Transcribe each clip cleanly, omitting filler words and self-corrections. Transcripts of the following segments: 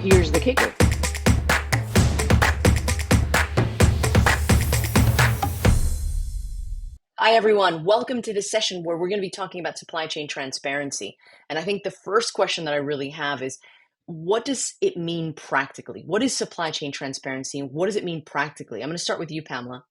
Here's the kicker. Hi, everyone. Welcome to this session where we're going to be talking about supply chain transparency. And I think the first question that I really have is, what does it mean practically? What is supply chain transparency and what does it mean practically? I'm going to start with you, Pamela.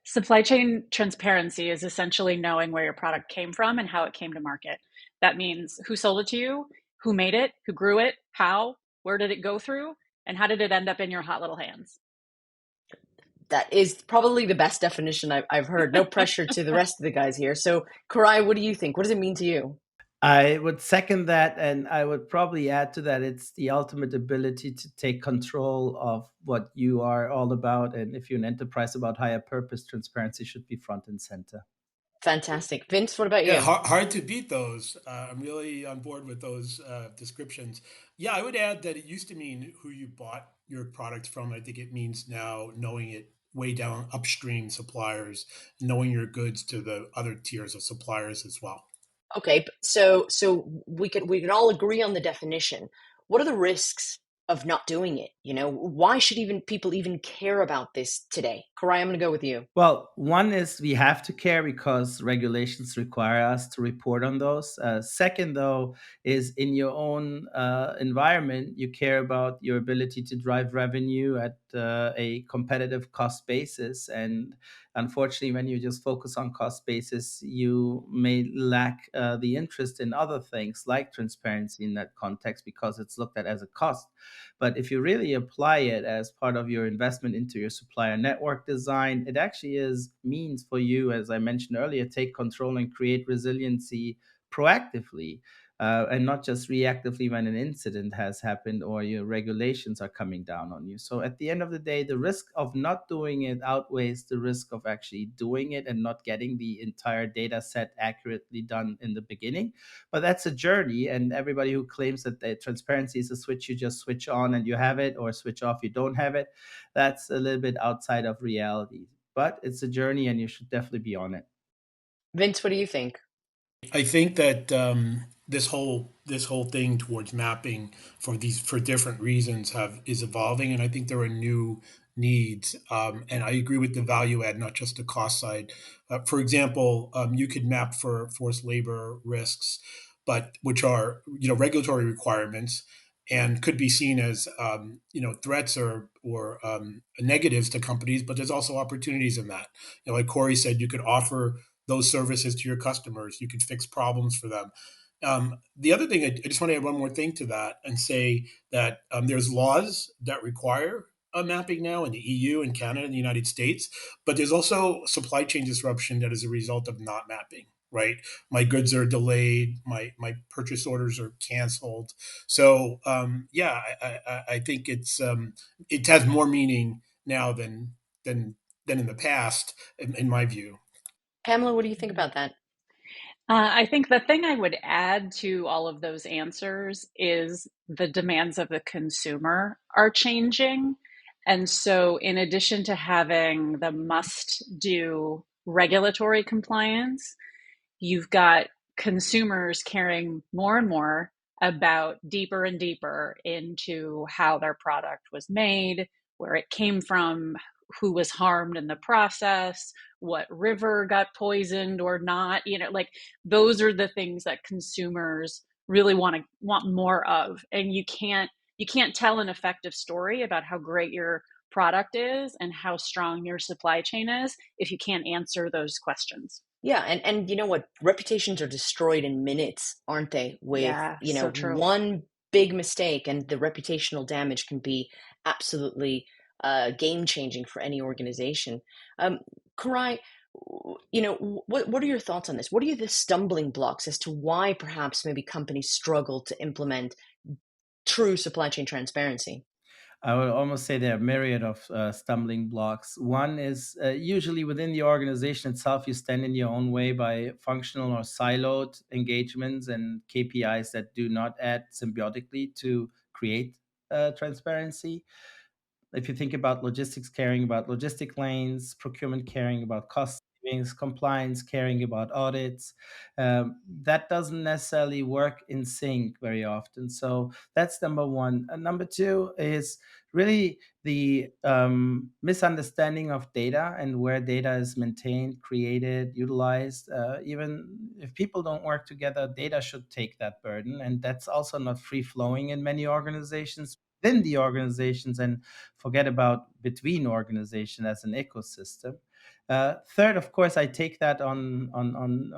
Supply chain transparency is essentially knowing where your product came from and how it came to market. That means who sold it to you, who made it, who grew it, how, where did it go through, and how did it end up in your hot little hands? That is probably the best definition I've heard. No pressure to the rest of the guys here. So, Koray, what do you think? What does it mean to you? I would second that, and I would probably add to that it's the ultimate ability to take control of what you are all about. And if you're an enterprise about higher purpose, transparency should be front and center. Fantastic. Vince, what about Yeah, you? hard to beat those. I'm really on board with those descriptions. Yeah, I would add that it used to mean who you bought your product from. I think it means now knowing it way down upstream suppliers, knowing your goods to the other tiers of suppliers as well. Okay, so we can all agree on the definition. What are the risks of not doing it? Why should even people even care about this today? Koray, I'm going to go with you. Well, one is we have to care because regulations require us to report on those. Second, though, is in your own environment, you care about your ability to drive revenue at a competitive cost basis. And unfortunately, when you just focus on cost basis, you may lack the interest in other things like transparency in that context because it's looked at as a cost. But if you really apply it as part of your investment into your supplier network design, it actually is means for you, as I mentioned earlier, take control and create resiliency proactively. And not just reactively when an incident has happened or your regulations are coming down on you. So at the end of the day, the risk of not doing it outweighs the risk of actually doing it and not getting the entire data set accurately done in the beginning. But that's a journey, and everybody who claims that the transparency is a switch you just switch on and you have it, or switch off you don't have it, that's a little bit outside of reality. But it's a journey, and you should definitely be on it. Vince, what do you think? I think that this whole thing towards mapping for different reasons have is evolving, and I think there are new needs. And I agree with the value add, not just the cost side. For example, you could map for forced labor risks, but which are regulatory requirements and could be seen as threats or negatives to companies. But there's also opportunities in that. Like Koray said, you could offer those services to your customers. You can fix problems for them. The other thing, I just want to add one more thing to that and say that there's laws that require mapping now in the EU and Canada and the United States, but there's also supply chain disruption that is a result of not mapping. Right, my goods are delayed, my purchase orders are canceled. So yeah, I think it has more meaning now than than in the past, in my view. Pamela, what do you think about that? I think the thing I would add to all of those answers is the demands of the consumer are changing. And so, in addition to having the must do regulatory compliance, you've got consumers caring more and more about deeper and deeper into how their product was made, where it came from, who was harmed in the process, what river got poisoned or not. Like those are the things that consumers really want more of. And you can't tell an effective story about how great your product is and how strong your supply chain is if you can't answer those questions. Yeah, and you know what? Reputations are destroyed in minutes, aren't they? With, Yeah, so true. one big mistake, and the reputational damage can be absolutely game changing for any organization. Um, Karai, what are your thoughts on this? What are the stumbling blocks as to why perhaps maybe companies struggle to implement true supply chain transparency? I would almost say there are a myriad of stumbling blocks. One is usually within the organization itself, you stand in your own way by functional or siloed engagements and KPIs that do not add symbiotically to create transparency. If you think about logistics caring about logistic lanes, procurement caring about cost savings, compliance, caring about audits. That doesn't necessarily work in sync very often. So that's number one. And number two is really the misunderstanding of data and where data is maintained, created, utilized. Even if people don't work together, data should take that burden. And that's also not free flowing in many organizations. Within the organizations, and forget about between organizations as an ecosystem. Third, of course, I take that on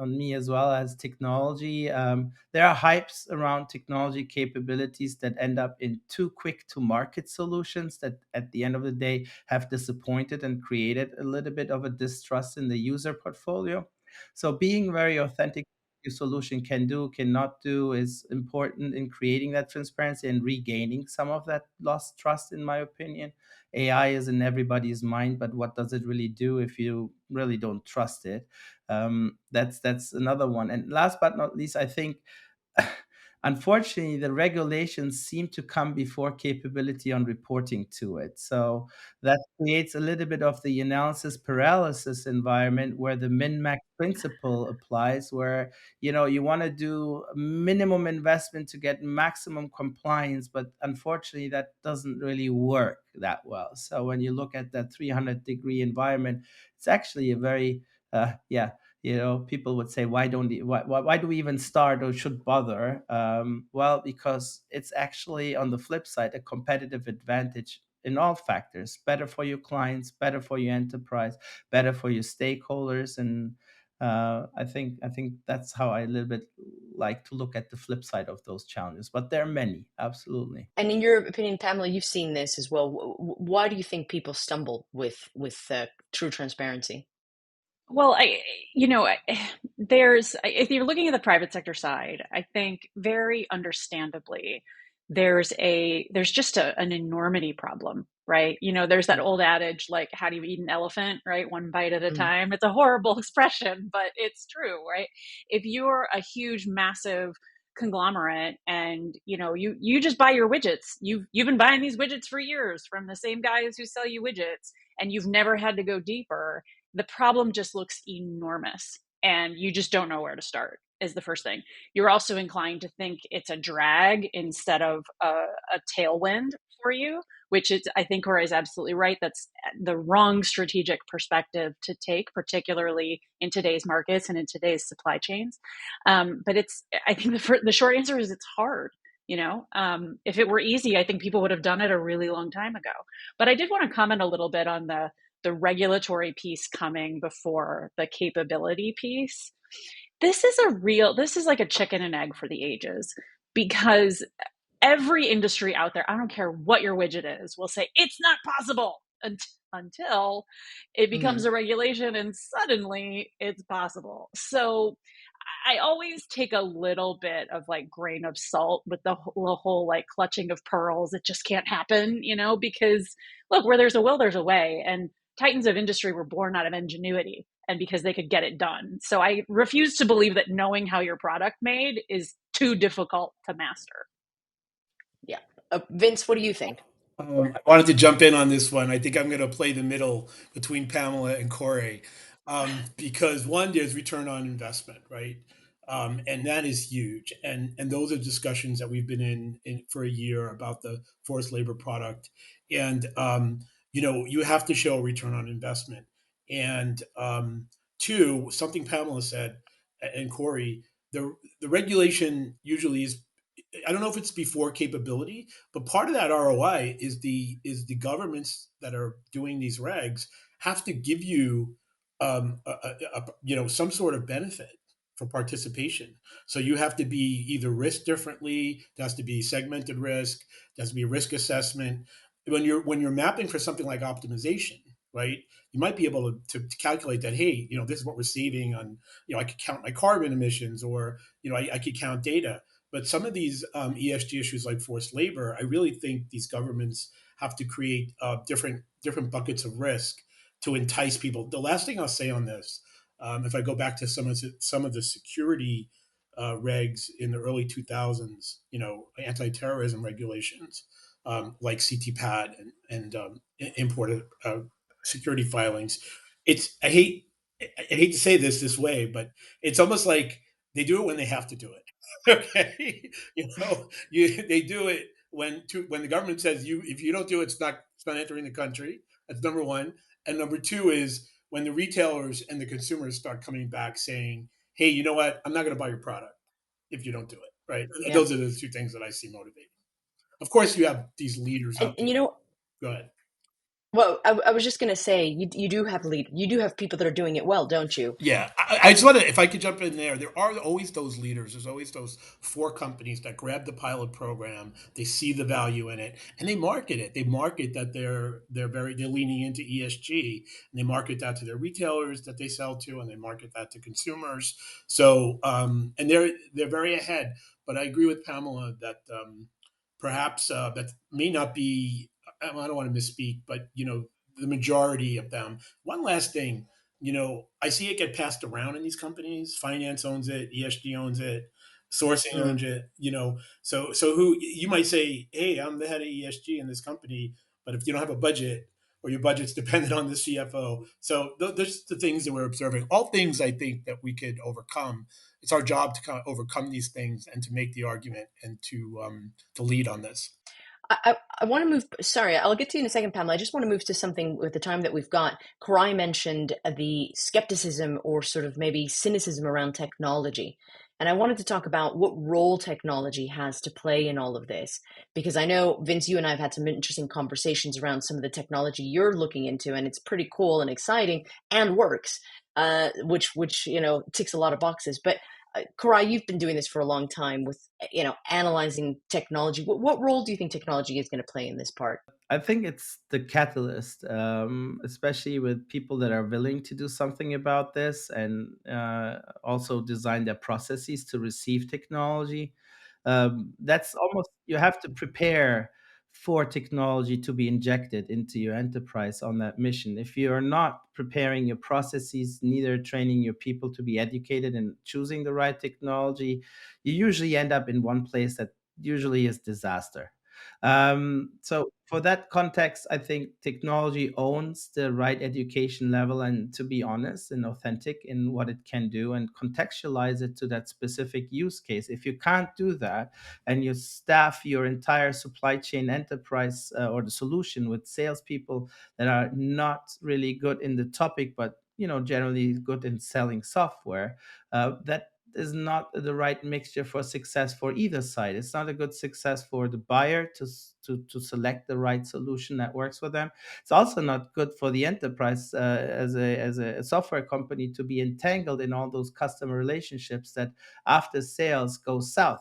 me as well as technology. There are hypes around technology capabilities that end up in too quick to market solutions that at the end of the day have disappointed and created a little bit of a distrust in the user portfolio. So being very authentic your solution can do, cannot do is important in creating that transparency and regaining some of that lost trust, in my opinion. AI is in everybody's mind, but what does it really do if you really don't trust it? That's another one. And last but not least, I think unfortunately, the regulations seem to come before capability on reporting to it. So that creates a little bit of the analysis paralysis environment where the min-max principle applies, where you want to do minimum investment to get maximum compliance, but unfortunately, that doesn't really work that well. So when you look at that 300-degree environment, it's actually a very yeah, people would say, why do we even start or should bother? Well, because it's actually on the flip side a competitive advantage in all factors. Better for your clients, better for your enterprise, better for your stakeholders. And I think that's how I a little bit like to look at the flip side of those challenges. But there are many, absolutely. And in your opinion, Pamela, you've seen this as well. Why do you think people stumble with true transparency? Well, there's, if you're looking at the private sector side, I think very understandably, there's just an enormity problem, right? There's that Mm, old adage, like, how do you eat an elephant, right? One bite at a mm, time. It's a horrible expression, but it's true, right? If you're a huge, massive conglomerate and you just buy your widgets, you've been buying these widgets for years from the same guys who sell you widgets, and you've never had to go deeper, the problem just looks enormous and you just don't know where to start, is the first thing. You're also inclined to think it's a drag instead of a tailwind for you, which is, I think Koray is absolutely right. That's the wrong strategic perspective to take, particularly in today's markets and in today's supply chains. But I think the short answer is it's hard. If it were easy, I think people would have done it a really long time ago. But I did want to comment a little bit on the regulatory piece coming before the capability piece. This is like a chicken and egg for the ages, because every industry out there, I don't care what your widget is, will say it's not possible until it becomes mm. a regulation and suddenly it's possible. So I always take a little bit of like grain of salt with the whole like clutching of pearls. It just can't happen, because look, where there's a will, there's a way. And titans of industry were born out of ingenuity and because they could get it done. So I refuse to believe that knowing how your product made is too difficult to master. Yeah. Vince, what do you think? I wanted to jump in on this one. I think I'm going to play the middle between Pamela and Corey, because one, there's return on investment, right? And that is huge. And those are discussions that we've been in for a year about the forced labor product. And you have to show a return on investment. And two, something Pamela said, and Corey, the regulation usually is, I don't know if it's before capability, but part of that ROI is the governments that are doing these regs have to give you some sort of benefit for participation. So you have to be either risk differently. There has to be segmented risk. There has to be a risk assessment. When you're mapping for something like optimization, right? You might be able to calculate that. Hey, this is what we're saving on. I could count my carbon emissions, or I could count data. But some of these ESG issues like forced labor, I really think these governments have to create different buckets of risk to entice people. The last thing I'll say on this, if I go back to some of the security regs in the early 2000s, anti-terrorism regulations like CTPAT and import security filings. I hate I hate to say this way, but it's almost like they do it when they have to do it. Okay, they do it when the government says you if you don't do it, it's not entering the country. That's number one, and number two is when the retailers and the consumers start coming back saying, "Hey, you know what? I'm not going to buy your product if you don't do it." Right? Yeah. Those are the two things that I see motivating. Of course, you have these leaders out And there. you know, Go ahead. well, I was just going to say, you do have you do have people that are doing it well, don't you? Yeah, I just want to, if I could jump in there, there are always those leaders. There's always those four companies that grab the pilot program. They see the value in it, and they market it. They market that they're leaning into ESG, and they market that to their retailers that they sell to, and they market that to consumers. So, and they're very ahead. But I agree with Pamela that perhaps that may not be. I don't want to misspeak, but the majority of them. One last thing, I see it get passed around in these companies. Finance owns it, ESG owns it, sourcing Mm. owns it. So who you might say, hey, I'm the head of ESG in this company, but if you don't have a budget or your budget's dependent on the CFO, so there's the things that we're observing. All things I think that we could overcome. It's our job to kind of overcome these things and to make the argument and to lead on this. I want to move. Sorry, I'll get to you in a second, Pamela. I just want to move to something with the time that we've got. Koray mentioned the skepticism or sort of maybe cynicism around technology. And I wanted to talk about what role technology has to play in all of this. Because I know, Vince, you and I have had some interesting conversations around some of the technology you're looking into, and it's pretty cool and exciting and works, which ticks a lot of boxes. But Koray, you've been doing this for a long time with analyzing technology. What role do you think technology is going to play in this part? I think it's the catalyst, especially with people that are willing to do something about this and also design their processes to receive technology. That's almost, you have to prepare for technology to be injected into your enterprise on that mission. If you're not preparing your processes, neither training your people to be educated and choosing the right technology, you usually end up in one place that usually is disaster. So for that context, I think technology owns the right education level and to be honest and authentic in what it can do and contextualize it to that specific use case. If you can't do that and you staff your entire supply chain enterprise or the solution with salespeople that are not really good in the topic, but generally good in selling software, that is not the right mixture for success for either side. It's not a good success for the buyer to select the right solution that works for them. It's also not good for the enterprise as a software company to be entangled in all those customer relationships that after sales go south.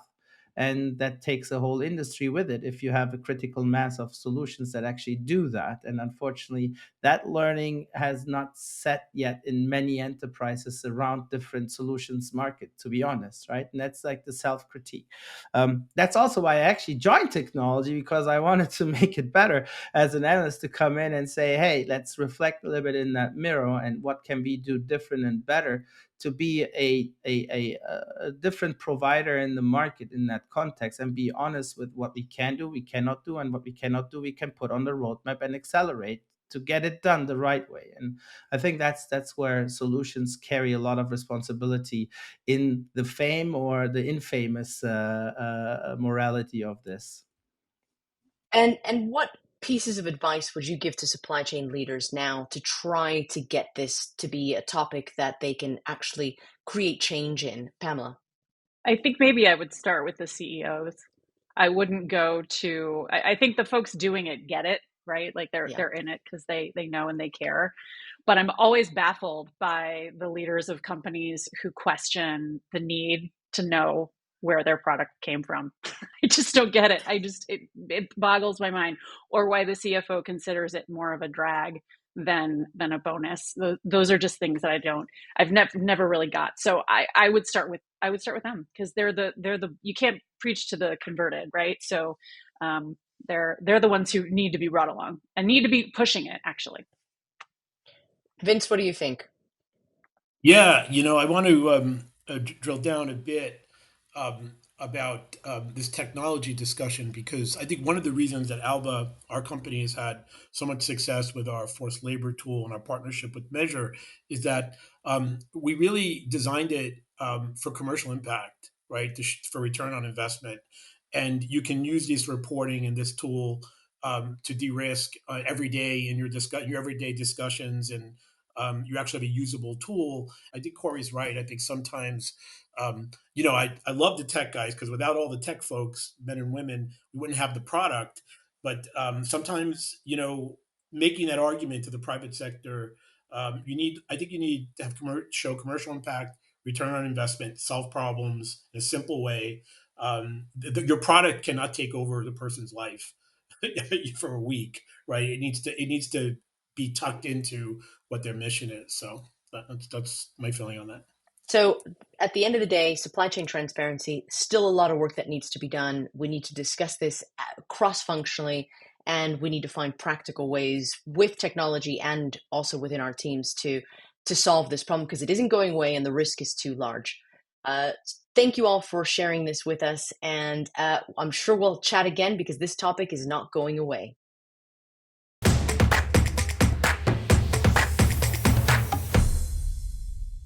And that takes a whole industry with it if you have a critical mass of solutions that actually do that. And unfortunately, that learning has not set yet in many enterprises around different solutions market, to be honest, right? And that's like the self critique. That's also why I actually joined technology, because I wanted to make it better as an analyst, to come in and say, hey, let's reflect a little bit in that mirror and what can we do different and better to be a different provider in the market in that context, and be honest with what we can do, we cannot do, and what we cannot do, we can put on the roadmap and accelerate to get it done the right way. And I think that's where solutions carry a lot of responsibility in the fame or the infamous morality of this. And what pieces of advice would you give to supply chain leaders now to try to get this to be a topic that they can actually create change in, Pamela? I think maybe I would start with the CEOs. I wouldn't go to. I think the folks doing it get it, right? Like Yeah. they're in it because they know and they care. But I'm always baffled by the leaders of companies who question the need to know where their product came from. I just don't get it. It boggles my mind. Or why the CFO considers it more of a drag than a bonus. Those are just things that I've never really got. So I would start with them because they're the you can't preach to the converted, right? So they're the ones who need to be brought along and need to be pushing it actually. Vince, what do you think? Yeah, I want to drill down a bit. about this technology discussion, because I think one of the reasons that Alba, our company, has had so much success with our forced labor tool and our partnership with Measure is that we really designed it for commercial impact, right? For return on investment. And you can use this reporting and this tool to de-risk every day in your everyday discussions, and you actually have a usable tool. I think Corey's right. I think sometimes I love the tech guys, because without all the tech folks, men and women, we wouldn't have the product. But sometimes, making that argument to the private sector, I think you need to have show commercial impact, return on investment, solve problems in a simple way. Your product cannot take over the person's life for a week, right? It needs to be tucked into what their mission is. So that's my feeling on that. So at the end of the day, supply chain transparency, still a lot of work that needs to be done. We need to discuss this cross-functionally, and we need to find practical ways with technology and also within our teams to solve this problem, because it isn't going away and the risk is too large. Uh, Thank you all for sharing this with us, and I'm sure we'll chat again because this topic is not going away.